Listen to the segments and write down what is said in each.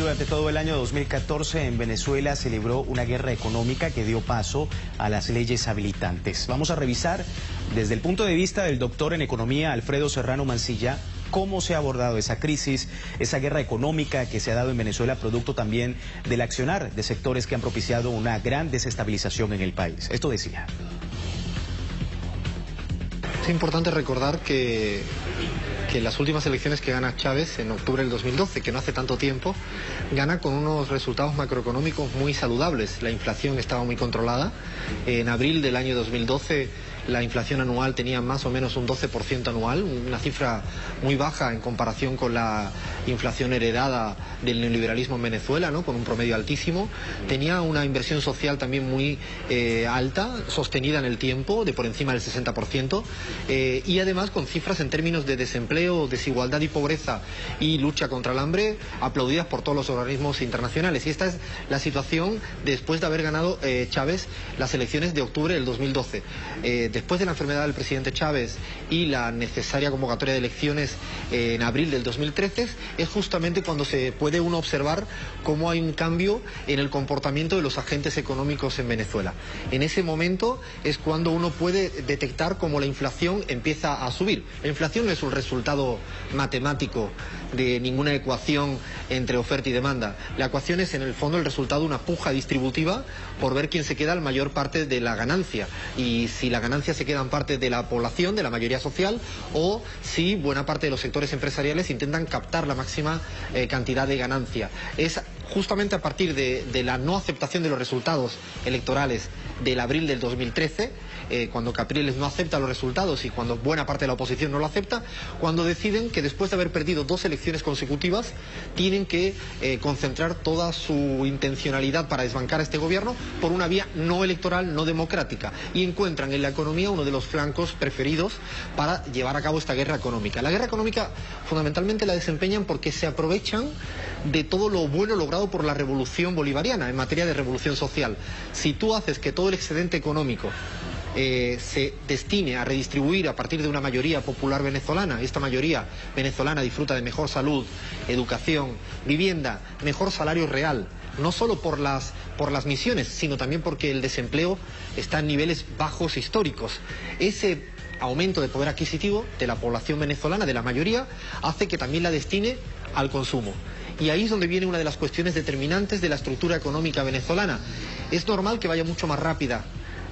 Durante todo el año 2014 en Venezuela se libró una guerra económica que dio paso a las leyes habilitantes. Vamos a revisar desde el punto de vista del doctor en economía Alfredo Serrano Mancilla cómo se ha abordado esa crisis, esa guerra económica que se ha dado en Venezuela, producto también del accionar de sectores que han propiciado una gran desestabilización en el país. Esto decía. Es importante recordar que las últimas elecciones que gana Chávez en octubre del 2012, que no hace tanto tiempo, gana con unos resultados macroeconómicos muy saludables. La inflación estaba muy controlada. En abril del año 2012 la inflación anual tenía más o menos un 12% anual, una cifra muy baja en comparación con la inflación heredada del neoliberalismo en Venezuela, ¿no? Con un promedio altísimo. Tenía una inversión social también muy alta, sostenida en el tiempo, de por encima del 60%, y además con cifras en términos de desempleo, desigualdad y pobreza y lucha contra el hambre aplaudidas por todos los organismos internacionales. Y esta es la situación después de haber ganado Chávez las elecciones de octubre del 2012. Después de la enfermedad del presidente Chávez y la necesaria convocatoria de elecciones en abril del 2013, es justamente cuando se puede uno observar cómo hay un cambio en el comportamiento de los agentes económicos en Venezuela. En ese momento es cuando uno puede detectar cómo la inflación empieza a subir. La inflación no es un resultado matemático de ninguna ecuación entre oferta y demanda. La ecuación es en el fondo el resultado de una puja distributiva por ver quién se queda la mayor parte de la ganancia, y si la ganancia se queda en parte de la población, de la mayoría social, o si buena parte de los sectores empresariales intentan captar la máxima cantidad de ganancia. Es justamente a partir de la no aceptación de los resultados electorales del abril del 2013, cuando Capriles no acepta los resultados y cuando buena parte de la oposición no lo acepta, cuando deciden que después de haber perdido 2 elecciones consecutivas tienen que concentrar toda su intencionalidad para desbancar a este gobierno por una vía no electoral, no democrática, y encuentran en la economía uno de los flancos preferidos para llevar a cabo esta guerra económica. La guerra económica fundamentalmente la desempeñan porque se aprovechan de todo lo bueno logrado por la revolución bolivariana en materia de revolución social. Si tú haces que todo el excedente económico se destine a redistribuir a partir de una mayoría popular venezolana, esta mayoría venezolana disfruta de mejor salud, educación, vivienda, mejor salario real, no solo por las misiones, sino también porque el desempleo está en niveles bajos históricos. Ese aumento de poder adquisitivo de la población venezolana, de la mayoría, hace que también la destine al consumo. Y ahí es donde viene una de las cuestiones determinantes de la estructura económica venezolana. Es normal que vaya mucho más rápida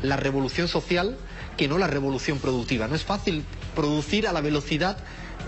la revolución social que no la revolución productiva. No es fácil producir a la velocidad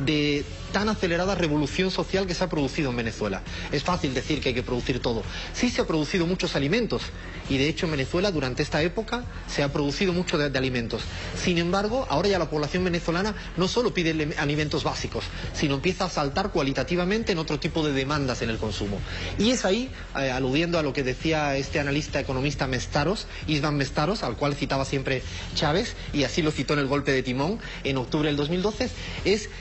de tan acelerada revolución social que se ha producido en Venezuela. Es fácil decir que hay que producir todo. Sí se ha producido muchos alimentos, y de hecho en Venezuela durante esta época se ha producido mucho de alimentos. Sin embargo, ahora ya la población venezolana no solo pide alimentos básicos, sino empieza a saltar cualitativamente en otro tipo de demandas en el consumo. Y es ahí, aludiendo a lo que decía este analista economista Mestaros, Isvan Mestaros, al cual citaba siempre Chávez, y así lo citó en el golpe de timón en octubre del 2012,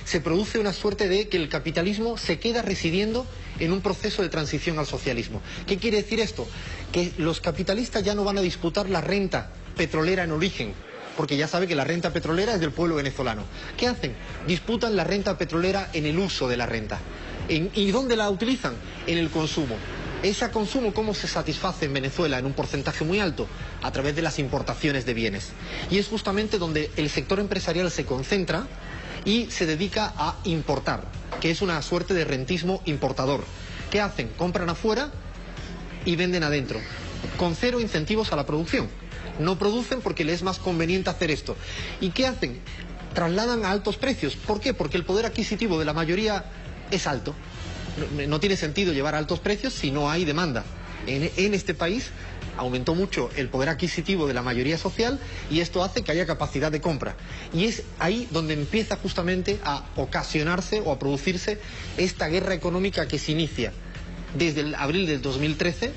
se produce una suerte de que el capitalismo se queda residiendo en un proceso de transición al socialismo. ¿Qué quiere decir esto? Que los capitalistas ya no van a disputar la renta petrolera en origen, porque ya sabe que la renta petrolera es del pueblo venezolano. ¿Qué hacen? Disputan la renta petrolera en el uso de la renta. ¿Y dónde la utilizan? En el consumo. Ese consumo, ¿cómo se satisface en Venezuela en un porcentaje muy alto? A través de las importaciones de bienes. Y es justamente donde el sector empresarial se concentra y se dedica a importar, que es una suerte de rentismo importador. ¿Qué hacen? Compran afuera y venden adentro, con cero incentivos a la producción. No producen porque les es más conveniente hacer esto. ¿Y qué hacen? Trasladan a altos precios. ¿Por qué? Porque el poder adquisitivo de la mayoría es alto. No tiene sentido llevar a altos precios si no hay demanda. En este país aumentó mucho el poder adquisitivo de la mayoría social y esto hace que haya capacidad de compra. Y es ahí donde empieza justamente a ocasionarse o a producirse esta guerra económica que se inicia desde el abril del 2013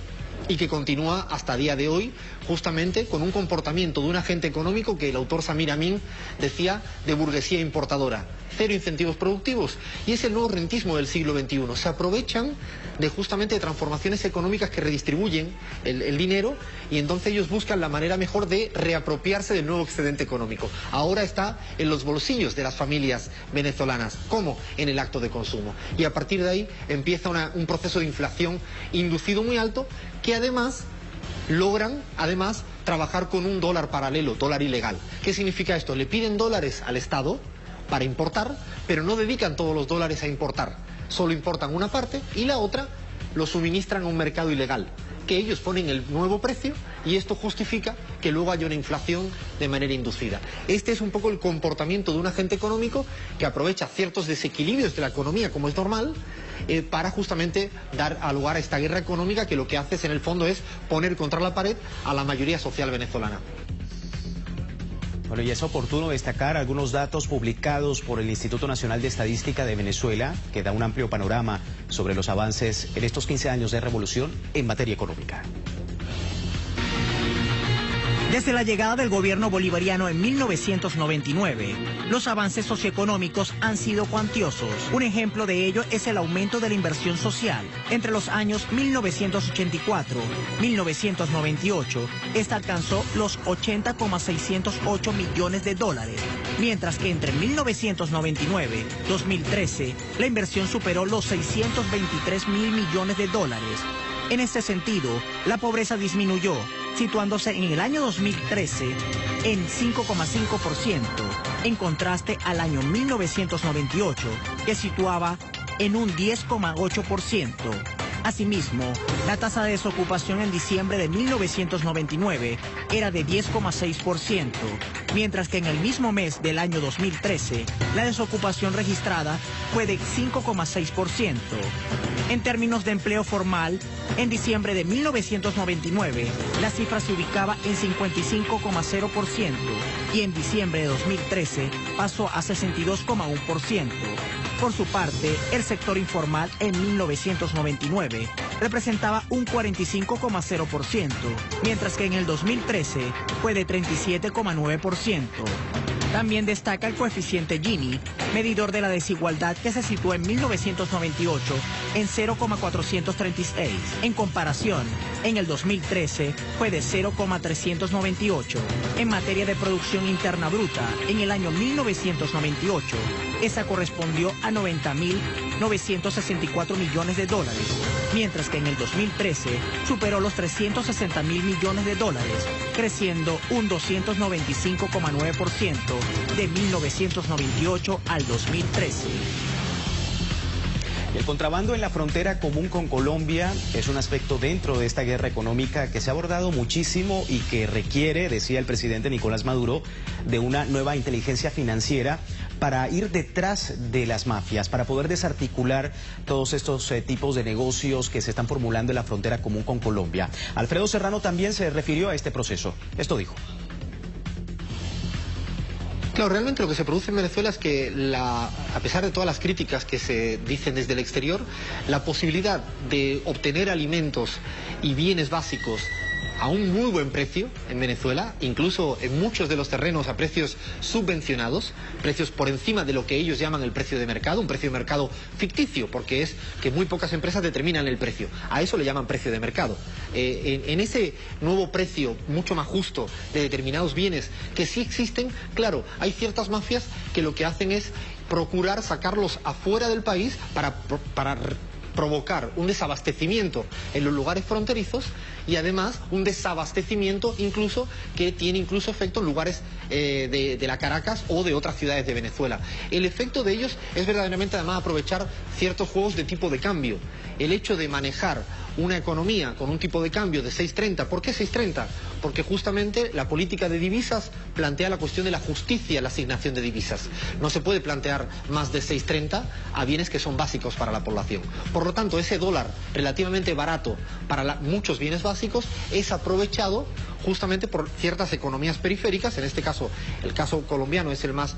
y que continúa hasta el día de hoy, justamente con un comportamiento de un agente económico que el autor Samir Amin decía de burguesía importadora. cero incentivos productivos. Y es el nuevo rentismo del siglo XXI. Se aprovechan de justamente de transformaciones económicas que redistribuyen el dinero, y entonces ellos buscan la manera mejor de reapropiarse del nuevo excedente económico. Ahora está en los bolsillos de las familias venezolanas, como en el acto de consumo. Y a partir de ahí empieza un proceso de inflación inducido muy alto, que además logran trabajar con un dólar paralelo, dólar ilegal. ¿Qué significa esto? Le piden dólares al Estado para importar, pero no dedican todos los dólares a importar. Solo importan una parte y la otra lo suministran a un mercado ilegal, que ellos ponen el nuevo precio, y esto justifica que luego haya una inflación de manera inducida. Este es un poco el comportamiento de un agente económico que aprovecha ciertos desequilibrios de la economía, como es normal, para justamente dar lugar a esta guerra económica, que lo que hace en el fondo es poner contra la pared a la mayoría social venezolana. Bueno, y es oportuno destacar algunos datos publicados por el Instituto Nacional de Estadística de Venezuela, que da un amplio panorama sobre los avances en estos 15 años de revolución en materia económica. Desde la llegada del gobierno bolivariano en 1999, los avances socioeconómicos han sido cuantiosos. Un ejemplo de ello es el aumento de la inversión social. Entre los años 1984 y 1998, esta alcanzó los 80,608 millones de dólares, mientras que entre 1999 y 2013, la inversión superó los 623 mil millones de dólares. En este sentido, la pobreza disminuyó, situándose en el año 2013 en 5,5%, en contraste al año 1998, que situaba en un 10,8%. Asimismo, la tasa de desocupación en diciembre de 1999 era de 10,6%, mientras que en el mismo mes del año 2013, la desocupación registrada fue de 5,6%. En términos de empleo formal, en diciembre de 1999, la cifra se ubicaba en 55,0% y en diciembre de 2013 pasó a 62,1%. Por su parte, el sector informal en 1999 representaba un 45,0%, mientras que en el 2013 fue de 37,9%. También destaca el coeficiente Gini, medidor de la desigualdad, que se situó en 1998 en 0,436. En comparación, en el 2013 fue de 0,398. En materia de producción interna bruta, en el año 1998, esa correspondió a 90.964 millones de dólares, mientras que en el 2013 superó los 360.000 millones de dólares, creciendo un 295,9% de 1998 al 2013. El contrabando en la frontera común con Colombia es un aspecto dentro de esta guerra económica que se ha abordado muchísimo y que requiere, decía el presidente Nicolás Maduro, de una nueva inteligencia financiera para ir detrás de las mafias, para poder desarticular todos estos tipos de negocios que se están formulando en la frontera común con Colombia. Alfredo Serrano también se refirió a este proceso. Esto dijo. Claro, realmente lo que se produce en Venezuela es que, a pesar de todas las críticas que se dicen desde el exterior, la posibilidad de obtener alimentos y bienes básicos a un muy buen precio en Venezuela, incluso en muchos de los terrenos a precios subvencionados, precios por encima de lo que ellos llaman el precio de mercado, un precio de mercado ficticio, porque es que muy pocas empresas determinan el precio. A eso le llaman precio de mercado. En ese nuevo precio mucho más justo de determinados bienes que sí existen, claro, hay ciertas mafias que lo que hacen es procurar sacarlos afuera del país para provocar un desabastecimiento en los lugares fronterizos, y además un desabastecimiento incluso que tiene incluso efecto en lugares de la Caracas o de otras ciudades de Venezuela. El efecto de ellos es verdaderamente además aprovechar ciertos juegos de tipo de cambio. El hecho de manejar una economía con un tipo de cambio de 6,30. ¿Por qué 6,30? Porque justamente la política de divisas plantea la cuestión de la justicia en la asignación de divisas. No se puede plantear más de 6,30 a bienes que son básicos para la población. Por lo tanto, ese dólar relativamente barato para muchos bienes básicos es aprovechado justamente por ciertas economías periféricas. En este caso, el caso colombiano es el más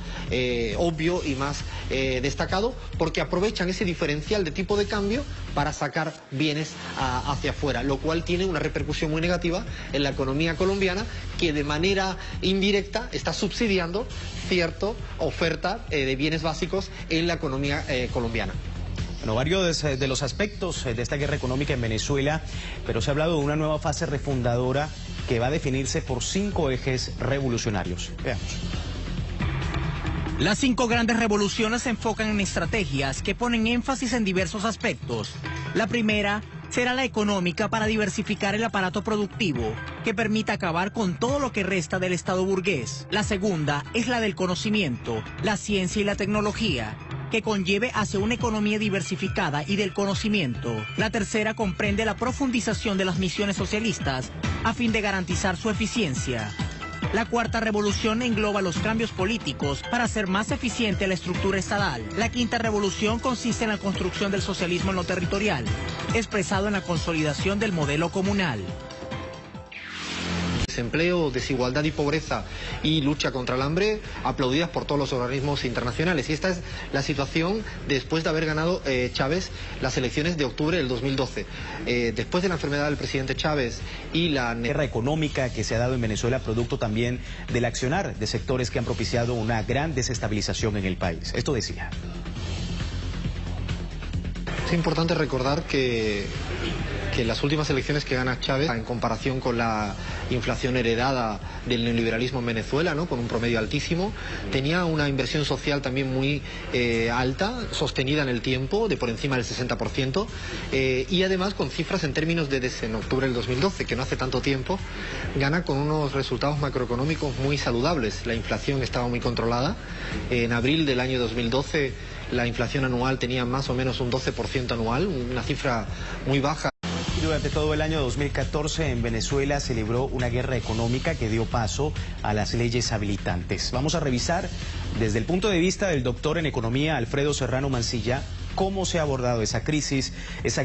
obvio y más destacado, porque aprovechan ese diferencial de tipo de cambio para sacar bienes hacia afuera, lo cual tiene una repercusión muy negativa en la economía economía colombiana, que de manera indirecta está subsidiando cierta oferta de bienes básicos en la economía colombiana. Bueno, varios de los aspectos de esta guerra económica en Venezuela, pero se ha hablado de una nueva fase refundadora que va a definirse por 5 ejes revolucionarios. Veamos. Las 5 grandes revoluciones se enfocan en estrategias que ponen énfasis en diversos aspectos. La primera será la económica, para diversificar el aparato productivo que permita acabar con todo lo que resta del Estado burgués. La segunda es la del conocimiento, la ciencia y la tecnología, que conlleve hacia una economía diversificada y del conocimiento. La tercera comprende la profundización de las misiones socialistas a fin de garantizar su eficiencia. La cuarta revolución engloba los cambios políticos para hacer más eficiente la estructura estatal. La quinta revolución consiste en la construcción del socialismo en lo territorial, expresado en la consolidación del modelo comunal. Desempleo, desigualdad y pobreza y lucha contra el hambre, aplaudidas por todos los organismos internacionales. Y esta es la situación después de haber ganado Chávez las elecciones de octubre del 2012. Después de la enfermedad del presidente Chávez y la guerra económica que se ha dado en Venezuela, producto también del accionar de sectores que han propiciado una gran desestabilización en el país. Esto decía. Es importante recordar que las últimas elecciones que gana Chávez, en comparación con la inflación heredada del neoliberalismo en Venezuela, ¿no?, con un promedio altísimo, tenía una inversión social también muy alta, sostenida en el tiempo, de por encima del 60%, y además con cifras en términos de en octubre del 2012, que no hace tanto tiempo, gana con unos resultados macroeconómicos muy saludables. La inflación estaba muy controlada. En abril del año 2012 la inflación anual tenía más o menos un 12% anual, una cifra muy baja. Durante todo el año 2014 en Venezuela se libró una guerra económica que dio paso a las leyes habilitantes. Vamos a revisar desde el punto de vista del doctor en economía Alfredo Serrano Mancilla cómo se ha abordado esa crisis, esa